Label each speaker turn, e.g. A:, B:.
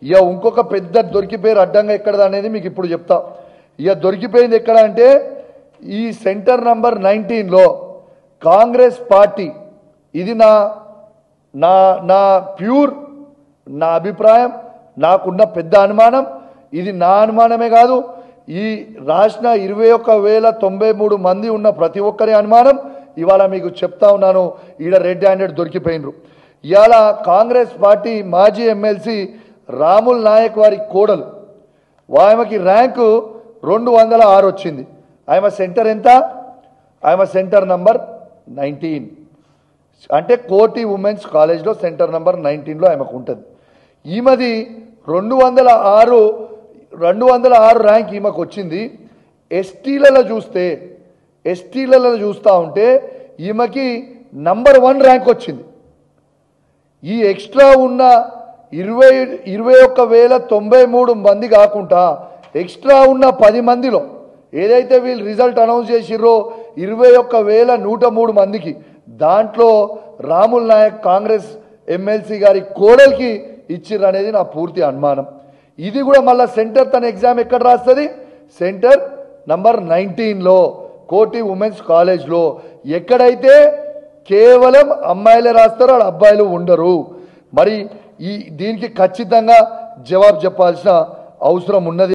A: ఇక ఇంకొక పెద్ద దొరికిపోయారు అడ్డంగా ఎక్కడది అనేది మీకు ఇప్పుడు చెప్తా. ఇక దొరికిపోయింది ఎక్కడ అంటే ఈ సెంటర్ నంబర్ 19లో కాంగ్రెస్ పార్టీ, ఇది నా నా నా ప్యూర్ నా అభిప్రాయం, నాకున్న పెద్ద అనుమానం, ఇది నా అనుమానమే కాదు, ఈ రాసిన 21,093 మంది ఉన్న ప్రతి ఒక్కరి అనుమానం. ఇవాళ మీకు చెప్తా ఉన్నాను, ఈడ రెడ్ హ్యాండెడ్ దొరికిపోయినరు. ఇవాళ కాంగ్రెస్ పార్టీ మాజీ ఎమ్మెల్సీ రాముల్ నాయక్ వారి కోడలు, ఆమెకి ర్యాంకు 206 వచ్చింది. ఆమె సెంటర్ ఎంత? ఆమె సెంటర్ నంబర్ 19, అంటే కోటి ఉమెన్స్ కాలేజ్లో సెంటర్ నంబర్ 19లో ఆమెకు ఉంటుంది. ఈమెది 206 ర్యాంక్ ఈమెకు వచ్చింది. ఎస్టీలలో చూస్తూ ఉంటే ఈమెకి నంబర్ 1 ర్యాంక్ వచ్చింది. ఈ ఎక్స్ట్రా ఉన్న 21,093 మంది కాకుండా ఎక్స్ట్రా ఉన్న 10 మందిలో ఏదైతే వీళ్ళు రిజల్ట్ అనౌన్స్ చేసిర్రో 21,103 మందికి, దాంట్లో రాముల్ నాయక్ కాంగ్రెస్ ఎమ్మెల్సీ గారి కోడలికి ఇచ్చిర్రు అనేది నా పూర్తి అనుమానం. ఇది కూడా మళ్ళీ సెంటర్ తన ఎగ్జామ్ ఎక్కడ రాస్తుంది? సెంటర్ నంబర్ 19లో కోటి ఉమెన్స్ కాలేజ్లో, ఎక్కడైతే కేవలం అమ్మాయిలే రాస్తారో ఆడ అబ్బాయిలు ఉండరు. మరి దీనికి ఖచ్చితంగా జవాబు చెప్పాల్సిన అవసరం ఉన్నది.